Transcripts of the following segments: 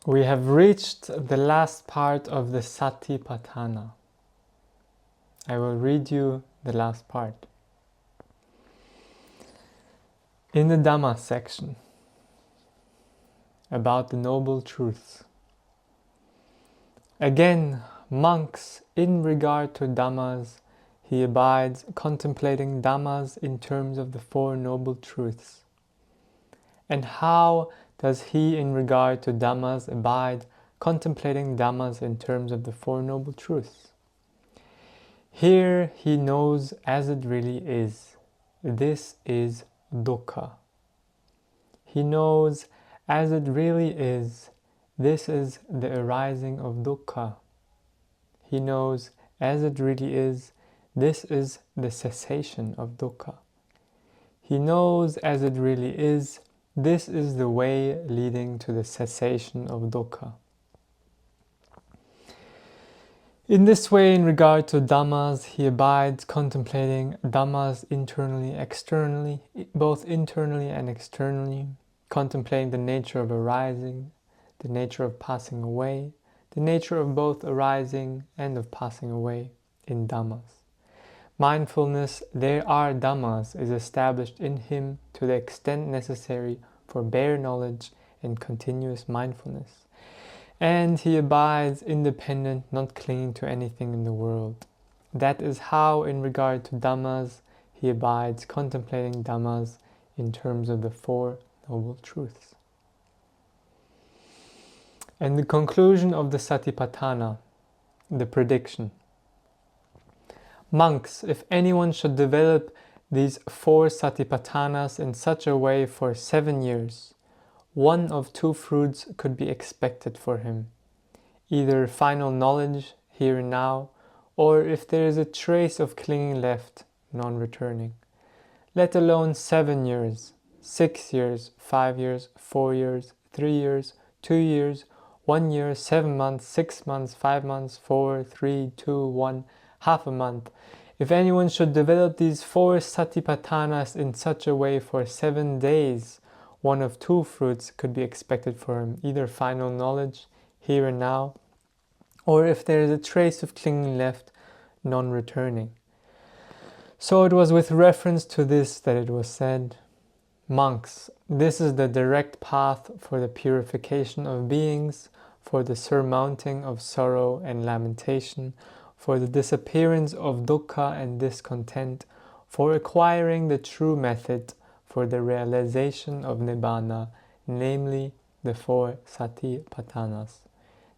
We have reached the last part of the Satipatthana. I will read you the last part. In the Dhamma section, about the Noble Truths. Again, monks, in regard to Dhammas, he abides contemplating Dhammas in terms of the Four Noble Truths. And how does he, in regard to Dhammas, abide contemplating Dhammas in terms of the Four Noble Truths? Here he knows as it really is. This is Dukkha. He knows as it really is. This is the arising of Dukkha. He knows as it really is. This is the cessation of Dukkha. He knows as it really is. This is the way leading to the cessation of Dukkha. In this way, in regard to Dhammas, he abides contemplating Dhammas internally, externally, both internally and externally, contemplating the nature of arising, the nature of passing away, the nature of both arising and of passing away in Dhammas. Mindfulness, there are Dhammas, is established in him to the extent necessary for bare knowledge and continuous mindfulness. And he abides independent, not clinging to anything in the world. That is how, in regard to Dhammas, he abides contemplating Dhammas in terms of the Four Noble Truths. And the conclusion of the Satipatthana, the prediction. Monks, if anyone should develop these 4 Satipatthanas in such a way for 7 years, one of 2 fruits could be expected for him, either final knowledge here and now, or if there is a trace of clinging left, non-returning. Let alone 7 years, 6 years, 5 years, 4 years, 3 years, 2 years, 1 year, 7 months, 6 months, 5 months, 4, 3, 2, 1, half a month. If anyone should develop these 4 Satipatthanas in such a way for 7 days, one of 2 fruits could be expected for him, either final knowledge, here and now, or if there is a trace of clinging left, non-returning. So it was with reference to this that it was said, monks, this is the direct path for the purification of beings, for the surmounting of sorrow and lamentation, for the disappearance of dukkha and discontent, for acquiring the true method, for the realization of Nibbana, namely the 4 Satipatthanas.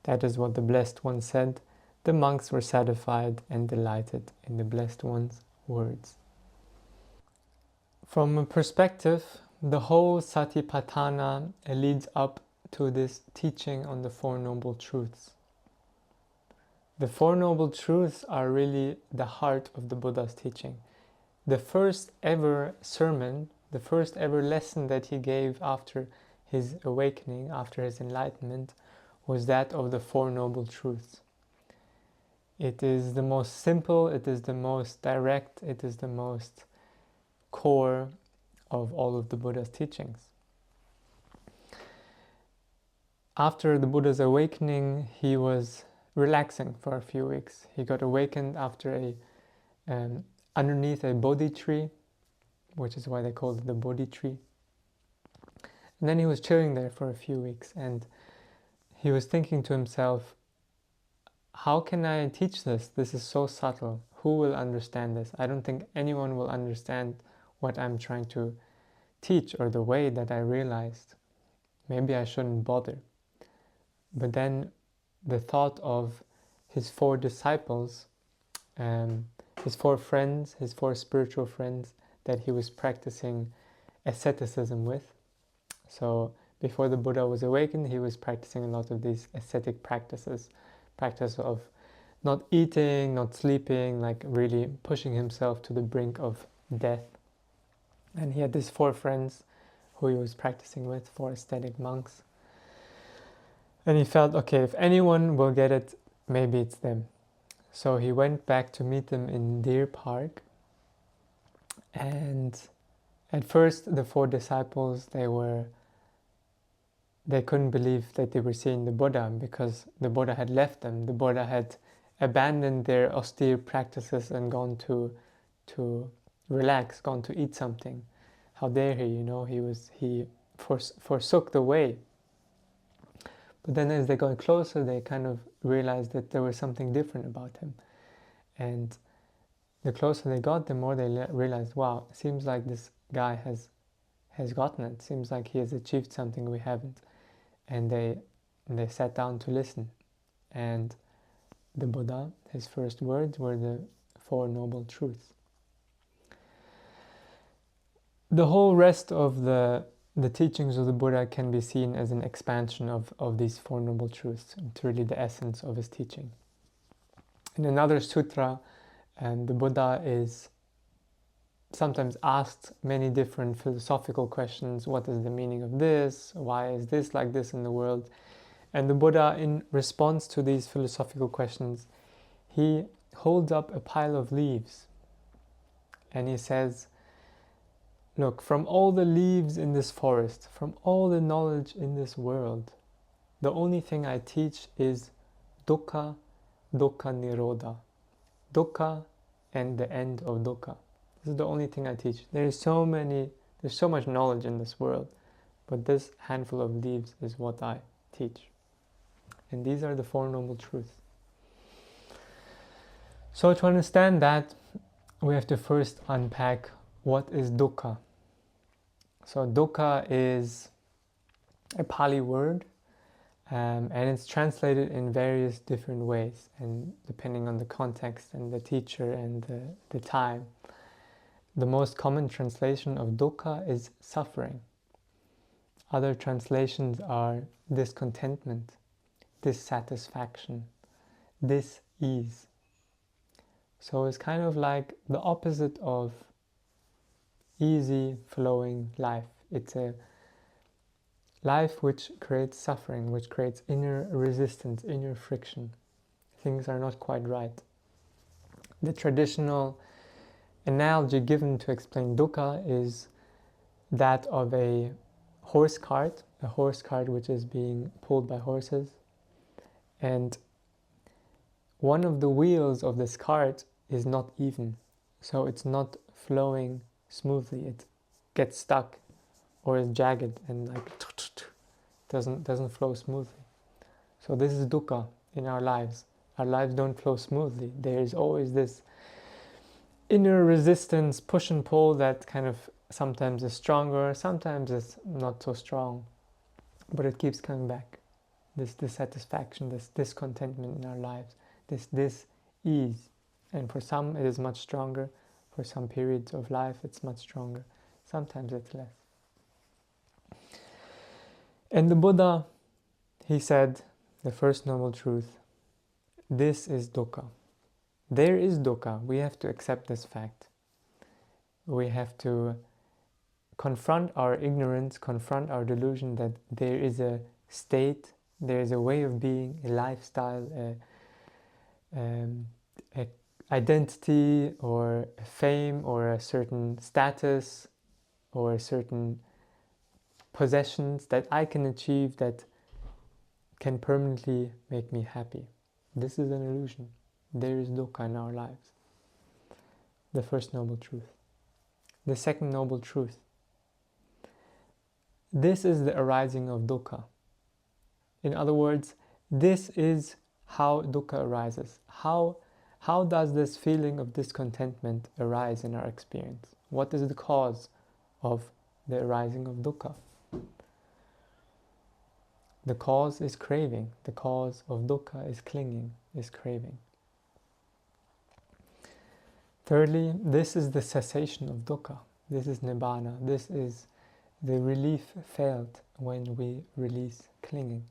That is what the Blessed One said. The monks were satisfied and delighted in the Blessed One's words. From a perspective, the whole Satipatthana leads up to this teaching on the 4 Noble Truths. The 4 Noble Truths are really the heart of the Buddha's teaching. The first ever sermon, the first ever lesson that he gave after his awakening, after his enlightenment, was that of the 4 Noble Truths. It is the most simple, it is the most direct, it is the most core of all of the Buddha's teachings. After the Buddha's awakening, he was relaxing for a few weeks. He got awakened after underneath a Bodhi tree, which is why they called it the Bodhi tree. And then he was chilling there for a few weeks, and he was thinking to himself, how can I teach this? This is so subtle. Who will understand this? I don't think anyone will understand what I'm trying to teach or the way that I realized. Maybe I shouldn't bother. But then the thought of his 4 disciples, his 4 friends, his 4 spiritual friends that he was practicing asceticism with. So before the Buddha was awakened, he was practicing a lot of these ascetic practices. Practice of not eating, not sleeping, like really pushing himself to the brink of death. And he had these 4 friends who he was practicing with, 4 ascetic monks. And he felt, okay, if anyone will get it, maybe it's them. So he went back to meet them in Deer Park. And at first, the 4 disciples, they were they couldn't believe that they were seeing the Buddha, because the Buddha had left them. The Buddha had abandoned their austere practices and gone to relax, gone to eat something. How dare he? He forsook the way. But then as they got closer, they kind of realized that there was something different about him. And the closer they got, the more they realized, wow, it seems like this guy has gotten it. Seems like he has achieved something we haven't. And they sat down to listen. And the Buddha, his first words were the Four Noble Truths. The whole rest of the teachings of the Buddha can be seen as an expansion of these Four Noble Truths. It's really the essence of his teaching. In another sutra, the Buddha is sometimes asked many different philosophical questions. What is the meaning of this? Why is this like this in the world? And the Buddha, in response to these philosophical questions, he holds up a pile of leaves and he says, look, from all the leaves in this forest, from all the knowledge in this world, the only thing I teach is Dukkha, Dukkha Nirodha. Dukkha and the end of Dukkha. This is the only thing I teach. There's so much knowledge in this world, but this handful of leaves is what I teach. And these are the Four Noble Truths. So to understand that, we have to first unpack what is dukkha. So dukkha is a Pali word, and it's translated in various different ways, and depending on the context and the teacher and the time. The most common translation of dukkha is suffering. Other translations are discontentment, dissatisfaction, dis-ease. So it's kind of like the opposite of easy flowing life. It's a life which creates suffering, which creates inner resistance, inner friction. Things are not quite right. The traditional analogy given to explain dukkha is that of a horse cart which is being pulled by horses, and one of the wheels of this cart is not even, so it's not flowing smoothly. It gets stuck or is jagged and like doesn't flow smoothly. So this is dukkha in our lives. Our lives don't flow smoothly. There is always this inner resistance, push and pull, that kind of sometimes is stronger, sometimes it's not so strong, but it keeps coming back. This dissatisfaction, this discontentment in our lives, this dis-ease. And for some it is much stronger. For some periods of life it's much stronger. Sometimes it's less. And the Buddha, he said, the first noble truth, this is dukkha. There is dukkha. We have to accept this fact. We have to confront our ignorance, confront our delusion that there is a state, there is a way of being, a lifestyle, a identity or a fame or a certain status or a certain possessions that I can achieve that can permanently make me happy. This is an illusion. There is dukkha in our lives. The first noble truth. The second noble truth. This is the arising of dukkha. In other words, this is how dukkha arises. How does this feeling of discontentment arise in our experience? What is the cause of the arising of dukkha? The cause is craving. The cause of dukkha is clinging, is craving. Thirdly, this is the cessation of dukkha. This is nibbana. This is the relief felt when we release clinging.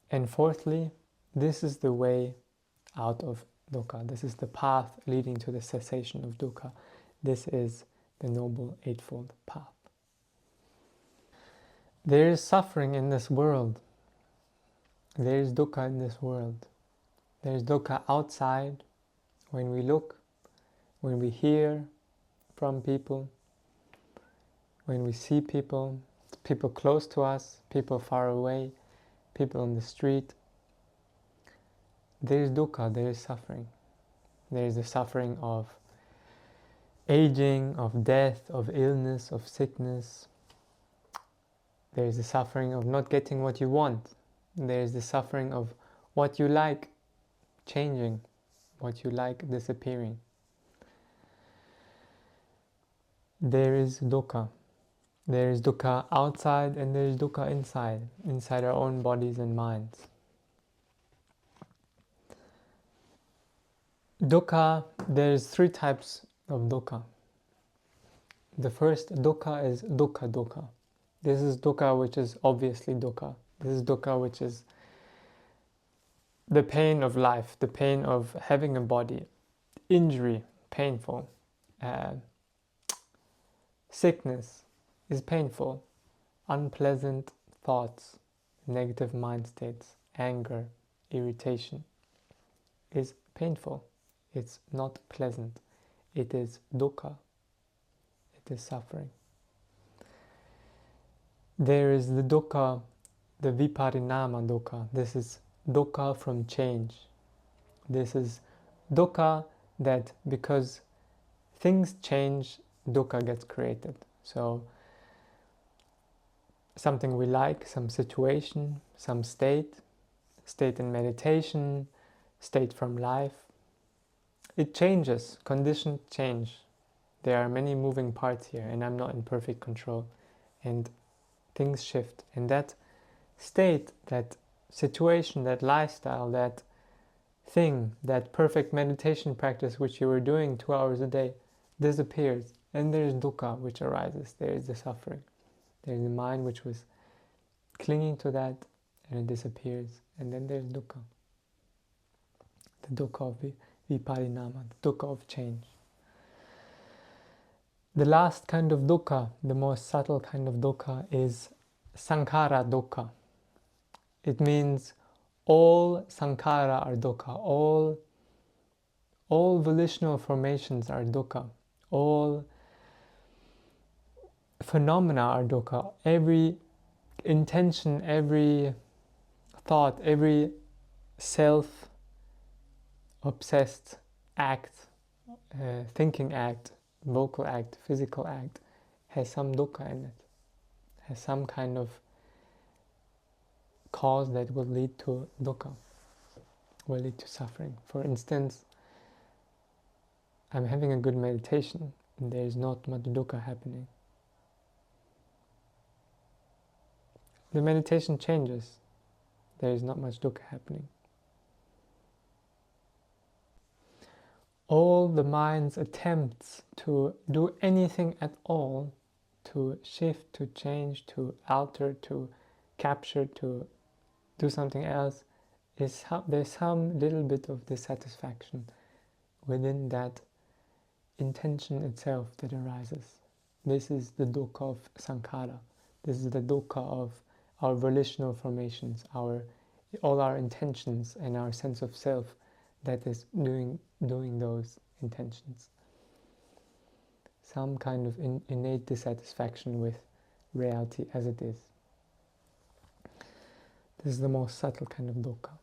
And fourthly, this is the way out of dukkha. This is the path leading to the cessation of dukkha. This is the Noble Eightfold Path. There is suffering in this world. There is dukkha in this world. There is dukkha outside when we look, when we hear from people, when we see people, people close to us, people far away, people on the street. There is dukkha, there is suffering. There is the suffering of aging, of death, of illness, of sickness. There is the suffering of not getting what you want. There is the suffering of what you like changing, what you like disappearing. There is dukkha. There is dukkha outside and there is dukkha inside our own bodies and minds. Dukkha, there's 3 types of dukkha. The first dukkha is dukkha. This is dukkha which is obviously dukkha. This is dukkha which is the pain of life, the pain of having a body, injury, painful, sickness is painful, unpleasant thoughts, negative mind states, anger, irritation is painful. It's not pleasant. It is dukkha. It is suffering. There is the dukkha, the viparinama dukkha. This is dukkha from change. This is dukkha that because things change, dukkha gets created. So something we like, some situation, some state in meditation, state from life, it changes, conditions change. There are many moving parts here and I'm not in perfect control and things shift. And that state, that situation, that lifestyle, that thing, that perfect meditation practice which you were doing 2 hours a day disappears and there is dukkha which arises. There is the suffering. There is the mind which was clinging to that and it disappears and then there's dukkha. The dukkha of viparinama, the dukkha of change. The last kind of dukkha, the most subtle kind of dukkha is sankhara dukkha. It means all sankhara are dukkha, all volitional formations are dukkha, all phenomena are dukkha, every intention, every thought, every self-obsessed act, thinking act, vocal act, physical act, has some dukkha in it, has some kind of cause that will lead to dukkha, will lead to suffering. For instance, I'm having a good meditation and there is not much dukkha happening. The meditation changes, there is not much dukkha happening. All the mind's attempts to do anything at all, to shift, to change, to alter, to capture, to do something else, there's some little bit of dissatisfaction within that intention itself that arises. This is the dukkha of sankhara. This is the dukkha of our volitional formations, all our intentions and our sense of self that is doing those intentions. Some kind of innate dissatisfaction with reality as it is. This is the most subtle kind of dukkha.